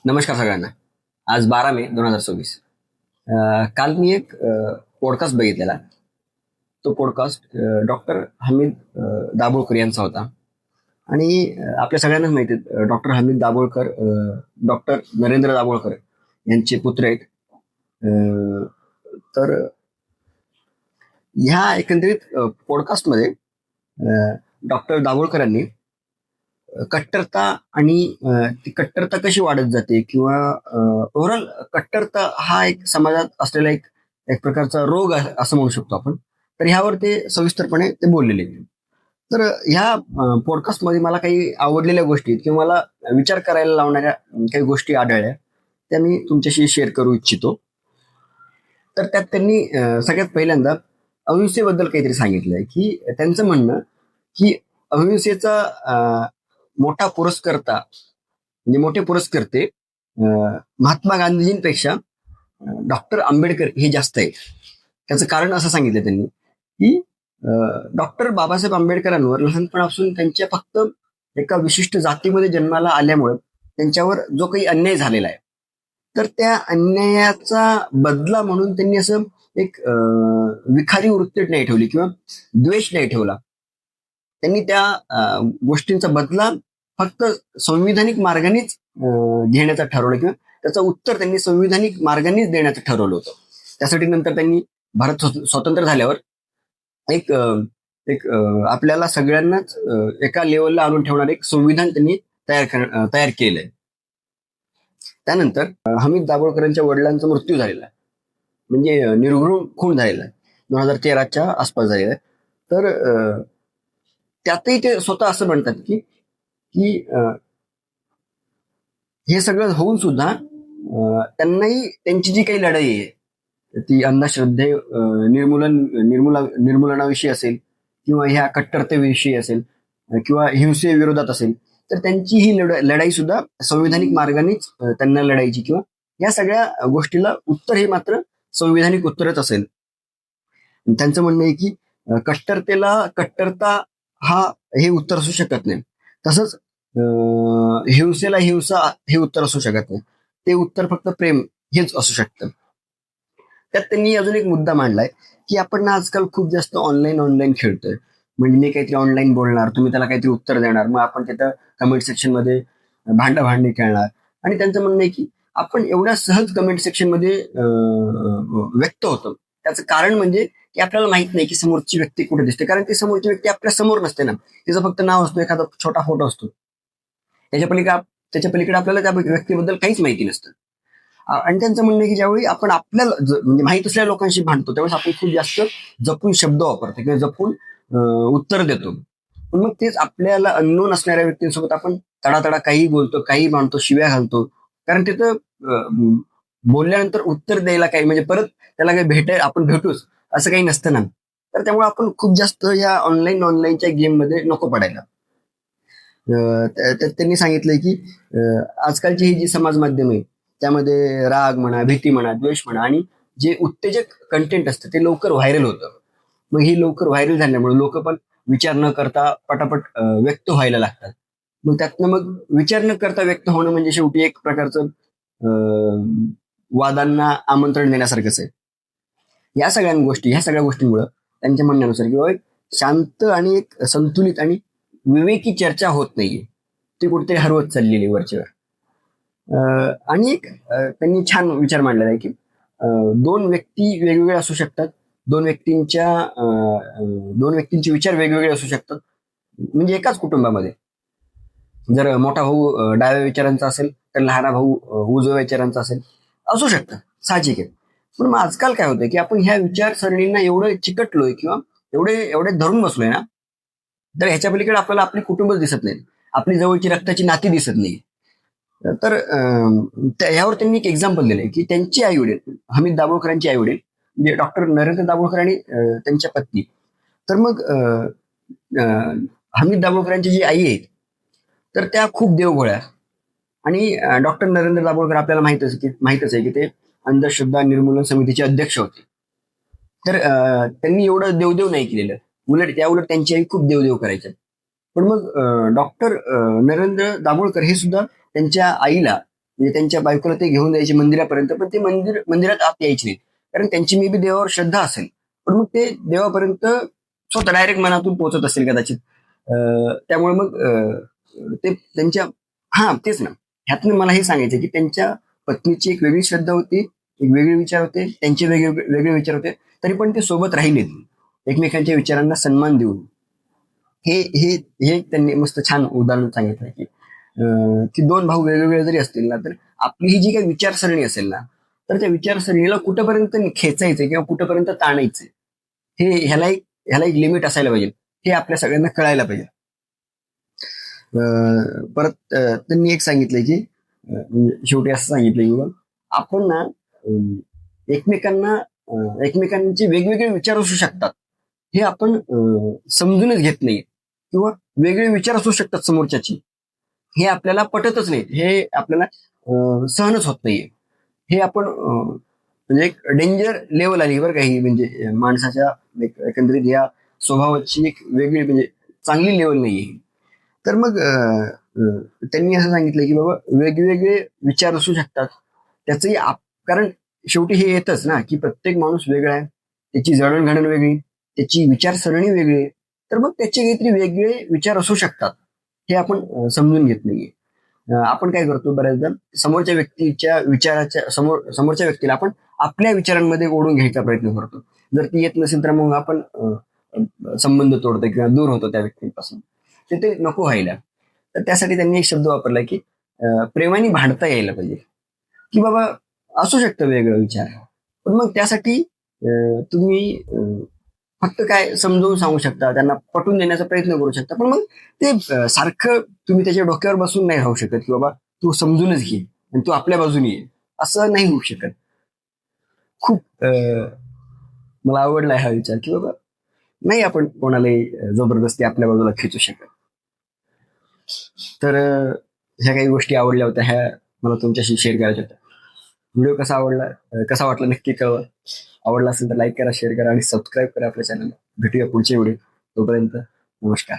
नमस्कार सगळ्यांना. आज 12 मे 2024. काल मी एक पॉडकास्ट बघितलेला. तो पॉडकास्ट डॉक्टर हमीद दाभोळकर यांचा होता. आणि आपल्या सगळ्यांनाच माहिती आहे डॉक्टर हमीद दाभोळकर डॉक्टर नरेंद्र दाभोळकर यांचे पुत्र आहेत. तर ह्या एकंदरीत पॉडकास्टमध्ये डॉक्टर दाभोळकरांनी कट्टरता आणि ती कट्टरता कशी वाढत जाते किंवा ओव्हरऑल कट्टरता हा एक समाजात असलेला एक एक प्रकारचा रोग आहे असं म्हणू शकतो आपण. तर ह्यावर ते सविस्तरपणे ते बोललेले आहेत. तर ह्या पॉडकास्टमध्ये मला काही आवडलेल्या गोष्टी किंवा मला विचार करायला लावणाऱ्या काही गोष्टी आढळल्या, त्या मी तुमच्याशी शेअर करू इच्छितो. तर त्यात त्यांनी सगळ्यात पहिल्यांदा अहिंसेबद्दल काहीतरी सांगितलंय, की त्यांचं म्हणणं की अहिंसेचा मोठा पुरस्कर्ता म्हणजे मोठे पुरस्कर्ते महात्मा गांधीजींपेक्षा डॉक्टर आंबेडकर हे जास्त आहे. त्याचं कारण असं सांगितलं त्यांनी की डॉक्टर बाबासाहेब आंबेडकरांवर लहानपणापासून त्यांच्या फक्त एका विशिष्ट जातीमध्ये जन्माला आल्यामुळे त्यांच्यावर जो काही अन्याय झालेला आहे, तर त्या अन्यायाचा बदला म्हणून त्यांनी असं एक विखारी वृत्ती नाही ठेवली किंवा द्वेष नाही ठेवला. त्यांनी त्या गोष्टींचा बदला फक्त संविधानिक मार्गानेच घेण्याचं ठरवलं किंवा त्याचं उत्तर त्यांनी संविधानिक मार्गानेच देण्याचं ठरवलं होतं. त्यासाठी नंतर त्यांनी भारत स्वतंत्र झाल्यावर एक एक आपल्याला सगळ्यांनाच एका लेवलला आणून ठेवणार एक संविधान त्यांनी तयार केलंय. त्यानंतर हमीद दाभोळकरांच्या वडिलांचा मृत्यू झालेला आहे, म्हणजे निर्घृण खून झालेला आहे 2013च्या आसपास झालेला आहे. तर त्यातही ते स्वतः असं म्हणतात की की हे सगळं होऊन सुद्धा त्यांनाही त्यांची जी काही लढाई आहे ती अंधश्रद्धे निर्मूलनाविषयी असेल किंवा ह्या कट्टरतेविषयी असेल किंवा हिंसेविरोधात असेल, तर त्यांची ही लढाई सुद्धा संविधानिक मार्गानेच त्यांना लढायची किंवा या सगळ्या गोष्टीला उत्तर हे मात्र संविधानिक उत्तरच असेल. त्यांचं म्हणणं आहे की कट्टरतेला कट्टरता हे उत्तर असू शकत नाही, तसंच हिंसेला हिंसा हे उत्तर असू शकत नाही. ते उत्तर फक्त प्रेम हेच असू शकतं. त्यात त्यांनी अजून एक मुद्दा मांडलाय की आपण ना आजकाल खूप जास्त ऑनलाईन खेळतोय. म्हणजे मी काहीतरी ऑनलाईन बोलणार, तुम्ही त्याला काहीतरी उत्तर देणार, मग आपण तिथं कमेंट सेक्शन मध्ये भांडाभांडी खेळणार. आणि त्यांचं म्हणणं आहे की आपण एवढ्या सहज कमेंट सेक्शन मध्ये व्यक्त होतो. त्याचं कारण म्हणजे की आपल्याला माहित नाही की समोरची व्यक्ती कुठे दिसते, कारण ती समोरची व्यक्ती आपल्या समोर नसते ना. तिचं फक्त नाव असतो, एखादा छोटा फोटो असतो, त्याच्या पलीकडे आपल्याला त्या व्यक्तीबद्दल काहीच माहिती नसतं. आणि त्यांचं म्हणणं आहे की ज्यावेळी आपण आपल्याला म्हणजे माहित असलेल्या लोकांशी भांडतो त्यावेळेस आपण खूप जास्त जपून शब्द वापरतो किंवा जपून उत्तर देतो. पण मग तेच आपल्याला अननोन असणाऱ्या व्यक्तींसोबत आपण तडातडा काही बोलतो, काही मानतो, शिव्या घालतो, कारण तिथं बोलल्यानंतर उत्तर द्यायला काही म्हणजे परत त्याला काही आपण भेटूच असं काही नसतं ना. तर त्यामुळे आपण खूप जास्त या ऑनलाईनच्या गेम मध्ये नको पडायला. त्यांनी सांगितलंय की आजकालची ही जी समाज माध्यम आहे त्यामध्ये राग म्हणा, भीती म्हणा, द्वेष म्हणा आणि जे उत्तेजक कंटेंट असतं ते लवकर व्हायरल होतं. मग ही लवकर व्हायरल झाल्यामुळे लोक पण विचार न करता पटापट व्यक्त व्हायला लागतात. मग त्यातनं मग विचार न करता व्यक्त होणं म्हणजे शेवटी एक प्रकारचं वादांना आमंत्रण देण्यासारखंच आहे. ह्या सगळ्या गोष्टींमुळे त्यांच्या म्हणण्यानुसार किंवा एक शांत आणि एक संतुलित आणि विवेकी चर्चा होत नाहीये, ती कुठेतरी हरवत चाललेली वरचेवर. आणि एक त्यांनी छान विचार मांडलेला आहे की दोन व्यक्ती वेगवेगळे असू शकतात, दोन व्यक्तींचे विचार वेगवेगळे असू शकतात. म्हणजे एकाच कुटुंबामध्ये जर मोठा भाऊ डाव्या विचारांचा असेल तर लहाना भाऊ उजव्या विचारांचा असेल, असू शकतं, साहजिक आहे. पण मग आजकाल काय होतंय की आपण ह्या विचारसरणींना एवढं चिकटलोय किंवा एवढे धरून बसलोय ना, तर ह्याच्या पलीकडे आपल्याला आपली कुटुंबच दिसत नाही, आपली जवळची रक्ताची नाती दिसत नाही. तर ह्यावर त्यांनी एक एक्झाम्पल दिलंय की त्यांचे आई वडील, हमीद दाभोळकरांचे आई वडील म्हणजे डॉक्टर नरेंद्र दाभोळकर आणि त्यांच्या पत्नी. तर मग हमीद दाभोळकरांची जी आई आहेत तर त्या खूप देवभोळ्या. आणि डॉक्टर नरेंद्र दाभोळकर आपल्याला माहितच आहे की ते अंधश्रद्धा निर्मूलन समितीचे अध्यक्ष होते. तर त्यांनी एवढं देवदेव नाही केलेलं, उलट त्यांची आई खूप देवदेव करायच्या. पण मग डॉक्टर नरेंद्र दाभोळकर हे सुद्धा त्यांच्या आईला म्हणजे त्यांच्या बायकोला ते घेऊन जायचे मंदिरापर्यंत, पण ते मंदिरात आत यायचे नाही, कारण त्यांची मे बी देवावर श्रद्धा असेल, पण मग ते देवापर्यंत स्वतः डायरेक्ट मनातून पोहोचत असेल कदाचित. त्यामुळे मग ते त्यांच्या, हा तेच ना, ह्यातनं मला हे सांगायचं की त्यांच्या पत्नीची एक वेगळी श्रद्धा होती, एक वेगळे विचार होते, त्यांचे वेगळे वेगळे विचार होते, तरी पण ते सोबत राहिलेत एकमेकांच्या विचारांना सन्मान देऊन. हे हे हे त्यांनी मस्त छान उदाहरण सांगितलं की दोन भाऊ वेगवेगळे जरी असतील ना, तर आपली ही जी काही विचारसरणी असेल ना, तर त्या विचारसरणीला कुठंपर्यंत खेचायचं किंवा कुठंपर्यंत ताणायचं, हे ह्याला एक लिमिट असायला पाहिजे. हे आपल्या सगळ्यांना कळायला पाहिजे. परत त्यांनी एक सांगितलंय की शेवटी असं सांगितलं की बाबा, आपण ना एकमेकांचे वेगवेगळे विचार असू शकतात, हे आपण समजूनच घेत नाही, किंवा वेगळे विचार असू शकतात समोरच्याची, हे आपल्याला पटतच नाही, हे आपल्याला सहनच होत नाहीये. हे आपण म्हणजे एक डेंजर लेवल आली बरं काही, म्हणजे माणसाच्या एकंदरीत या स्वभावाची एक वेगळी, म्हणजे चांगली लेवल नाहीये. तर मग त्यांनी असं सांगितलं की बाबा, वेगवेगळे विचार असू शकतात, त्याचंही कारण शेवटी हे येतच ना की प्रत्येक माणूस वेगळा आहे, त्याची जडणघडण वेगळी, त्याची विचारसरणी वेगळी, तर मग त्याचे काहीतरी वेगळे विचार असू शकतात, हे आपण समजून घेत नाहीये. आपण काय करतो बऱ्याचदा, समोरच्या व्यक्तीच्या विचाराच्या समोरच्या व्यक्तीला आपण आपल्या विचारांमध्ये ओढून घ्यायचा प्रयत्न करतो. जर ती येत नसेल तर मग आपण संबंध तोडतो किंवा दूर होतो त्या व्यक्तीपासून. ते नको व्हायला. तर त्यासाठी त्यांनी एक शब्द वापरला की प्रेमाने भांडता यायला पाहिजे, की बाबा असू शकतं वेगळं विचार, पण मग त्यासाठी तुम्ही फक्त काय समजावून सांगू शकता, त्यांना पटवून देण्याचा प्रयत्न करू शकता, पण मग ते सारखं तुम्ही त्याच्या डोक्यावर बसून नाही राहू शकत की बाबा तू समजूनच घे आणि तू आपल्या बाजूने ये, असं नाही होऊ शकत. खूप मला आवडला हा विचार की बाबा, नाही आपण कोणालाही जबरदस्ती आपल्या बाजूला खेचू शकत. तर ह्या काही गोष्टी आवडल्या होत्या, ह्या मला तुमच्याशी शेअर करायच्या होत्या. व्हिडिओ कसा वाटला नक्की कळवा. आवडला असेल तर लाईक करा, शेअर करा आणि सबस्क्राईब करा आपल्या चॅनलला. भेटूया पुढच्या व्हिडिओ. तोपर्यंत नमस्कार.